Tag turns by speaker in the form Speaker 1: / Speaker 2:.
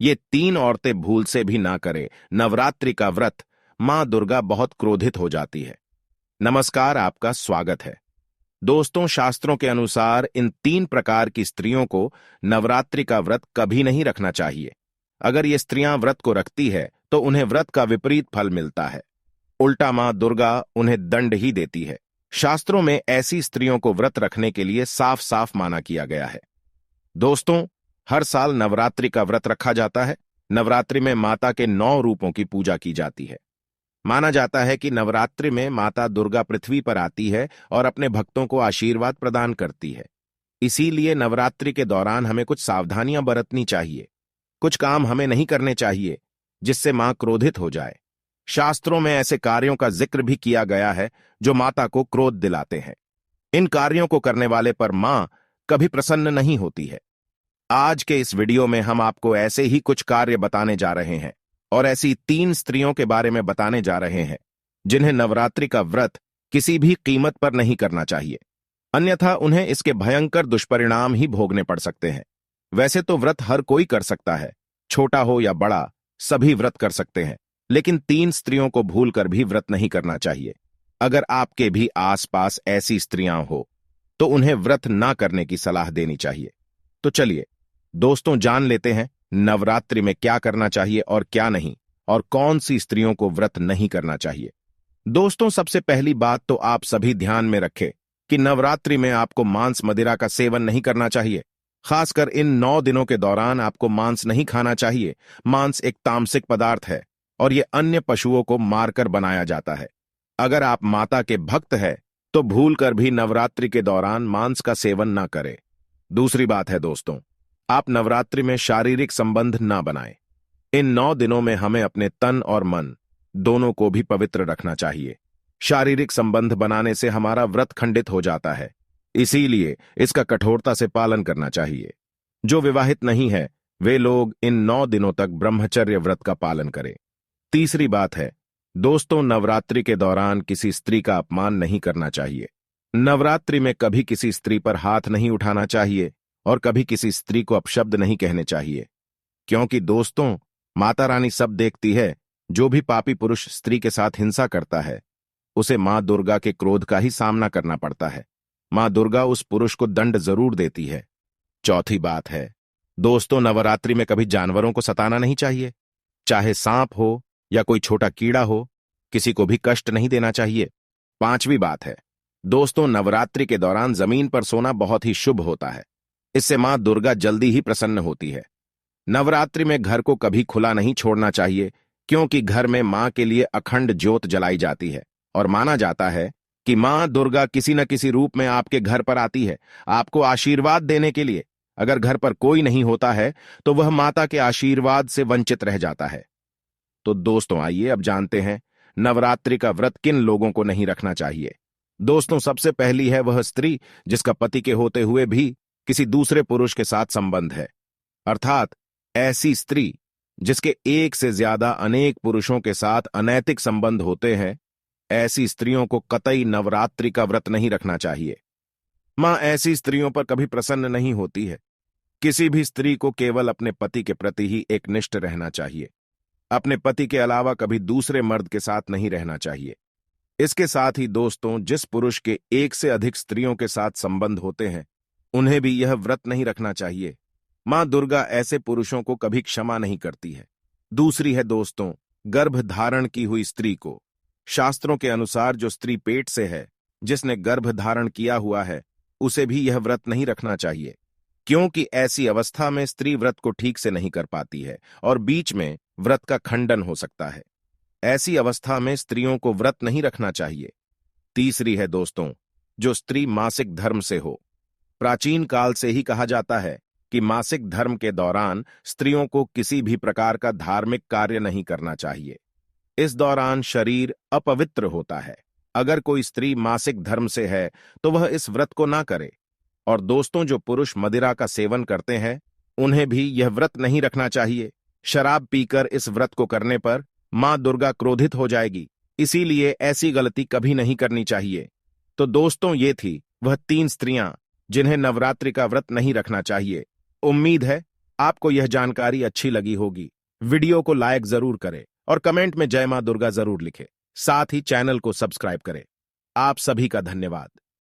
Speaker 1: ये तीन औरतें भूल से भी ना करें नवरात्रि का व्रत, मां दुर्गा बहुत क्रोधित हो जाती है। नमस्कार, आपका स्वागत है। दोस्तों, शास्त्रों के अनुसार इन तीन प्रकार की स्त्रियों को नवरात्रि का व्रत कभी नहीं रखना चाहिए। अगर ये स्त्रियां व्रत को रखती है तो उन्हें व्रत का विपरीत फल मिलता है। उल्टा मां दुर्गा उन्हें दंड ही देती है। शास्त्रों में ऐसी स्त्रियों को व्रत रखने के लिए साफ साफ माना किया गया है। दोस्तों, हर साल नवरात्रि का व्रत रखा जाता है। नवरात्रि में माता के 9 रूपों की पूजा की जाती है। माना जाता है कि नवरात्रि में माता दुर्गा पृथ्वी पर आती है और अपने भक्तों को आशीर्वाद प्रदान करती है। इसीलिए नवरात्रि के दौरान हमें कुछ सावधानियां बरतनी चाहिए। कुछ काम हमें नहीं करने चाहिए जिससे मां क्रोधित हो जाए। शास्त्रों में ऐसे कार्यों का जिक्र भी किया गया है जो माता को क्रोध दिलाते हैं। इन कार्यों को करने वाले पर मां कभी प्रसन्न नहीं होती है। आज के इस वीडियो में हम आपको ऐसे ही कुछ कार्य बताने जा रहे हैं और ऐसी 3 स्त्रियों के बारे में बताने जा रहे हैं जिन्हें नवरात्रि का व्रत किसी भी कीमत पर नहीं करना चाहिए, अन्यथा उन्हें इसके भयंकर दुष्परिणाम ही भोगने पड़ सकते हैं। वैसे तो व्रत हर कोई कर सकता है, छोटा हो या बड़ा, सभी व्रत कर सकते हैं, लेकिन 3 स्त्रियों को भूलकर भी व्रत नहीं करना चाहिए। अगर आपके भी आसपास ऐसी स्त्रियां हो तो उन्हें व्रत ना करने की सलाह देनी चाहिए। तो चलिए दोस्तों, जान लेते हैं नवरात्रि में क्या करना चाहिए और क्या नहीं, और कौन सी स्त्रियों को व्रत नहीं करना चाहिए। दोस्तों, सबसे पहली बात तो आप सभी ध्यान में रखें कि नवरात्रि में आपको मांस मदिरा का सेवन नहीं करना चाहिए। खासकर इन 9 दिनों के दौरान आपको मांस नहीं खाना चाहिए। मांस एक तामसिक पदार्थ है और यह अन्य पशुओं को मारकर बनाया जाता है। अगर आप माता के भक्त हैं तो भूलकर भी नवरात्रि के दौरान मांस का सेवन ना करें। दूसरी बात है दोस्तों, आप नवरात्रि में शारीरिक संबंध ना बनाएं। इन 9 दिनों में हमें अपने तन और मन दोनों को भी पवित्र रखना चाहिए। शारीरिक संबंध बनाने से हमारा व्रत खंडित हो जाता है, इसीलिए इसका कठोरता से पालन करना चाहिए। जो विवाहित नहीं है वे लोग इन 9 दिनों तक ब्रह्मचर्य व्रत का पालन करें। तीसरी बात है दोस्तों, नवरात्रि के दौरान किसी स्त्री का अपमान नहीं करना चाहिए। नवरात्रि में कभी किसी स्त्री पर हाथ नहीं उठाना चाहिए और कभी किसी स्त्री को अपशब्द नहीं कहने चाहिए, क्योंकि दोस्तों, माता रानी सब देखती है। जो भी पापी पुरुष स्त्री के साथ हिंसा करता है उसे मां दुर्गा के क्रोध का ही सामना करना पड़ता है। मां दुर्गा उस पुरुष को दंड जरूर देती है। चौथी बात है दोस्तों, नवरात्रि में कभी जानवरों को सताना नहीं चाहिए। चाहे सांप हो या कोई छोटा कीड़ा हो, किसी को भी कष्ट नहीं देना चाहिए। पांचवी बात है दोस्तों, नवरात्रि के दौरान जमीन पर सोना बहुत ही शुभ होता है। इससे मां दुर्गा जल्दी ही प्रसन्न होती है। नवरात्रि में घर को कभी खुला नहीं छोड़ना चाहिए, क्योंकि घर में मां के लिए अखंड ज्योत जलाई जाती है और माना जाता है कि मां दुर्गा किसी न किसी रूप में आपके घर पर आती है आपको आशीर्वाद देने के लिए। अगर घर पर कोई नहीं होता है तो वह माता के आशीर्वाद से वंचित रह जाता है। तो दोस्तों, आइए अब जानते हैं नवरात्रि का व्रत किन लोगों को नहीं रखना चाहिए। दोस्तों, सबसे पहली है वह स्त्री जिसका पति के होते हुए भी किसी दूसरे पुरुष के साथ संबंध है, अर्थात ऐसी स्त्री जिसके एक से ज्यादा अनेक पुरुषों के साथ अनैतिक संबंध होते हैं। ऐसी स्त्रियों को कतई नवरात्रि का व्रत नहीं रखना चाहिए। मां ऐसी स्त्रियों पर कभी प्रसन्न नहीं होती है। किसी भी स्त्री को केवल अपने पति के प्रति ही एकनिष्ठ रहना चाहिए। अपने पति के अलावा कभी दूसरे मर्द के साथ नहीं रहना चाहिए। इसके साथ ही दोस्तों, जिस पुरुष के एक से अधिक स्त्रियों के साथ संबंध होते हैं उन्हें भी यह व्रत नहीं रखना चाहिए। मां दुर्गा ऐसे पुरुषों को कभी क्षमा नहीं करती है। दूसरी है दोस्तों, गर्भ धारण की हुई स्त्री को। शास्त्रों के अनुसार जो स्त्री पेट से है, जिसने गर्भ धारण किया हुआ है, उसे भी यह व्रत नहीं रखना चाहिए, क्योंकि ऐसी अवस्था में स्त्री व्रत को ठीक से नहीं कर पाती है और बीच में व्रत का खंडन हो सकता है। ऐसी अवस्था में स्त्रियों को व्रत नहीं रखना चाहिए। तीसरी है दोस्तों, जो स्त्री मासिक धर्म से हो। प्राचीन काल से ही कहा जाता है कि मासिक धर्म के दौरान स्त्रियों को किसी भी प्रकार का धार्मिक कार्य नहीं करना चाहिए। इस दौरान शरीर अपवित्र होता है। अगर कोई स्त्री मासिक धर्म से है तो वह इस व्रत को ना करे। और दोस्तों, जो पुरुष मदिरा का सेवन करते हैं उन्हें भी यह व्रत नहीं रखना चाहिए। शराब पीकर इस व्रत को करने पर मां दुर्गा क्रोधित हो जाएगी, इसीलिए ऐसी गलती कभी नहीं करनी चाहिए। तो दोस्तों, ये थी वह 3 स्त्रियां जिन्हें नवरात्रि का व्रत नहीं रखना चाहिए। उम्मीद है आपको यह जानकारी अच्छी लगी होगी। वीडियो को लाइक जरूर करें और कमेंट में जय मां दुर्गा जरूर लिखें। साथ ही चैनल को सब्सक्राइब करें। आप सभी का धन्यवाद।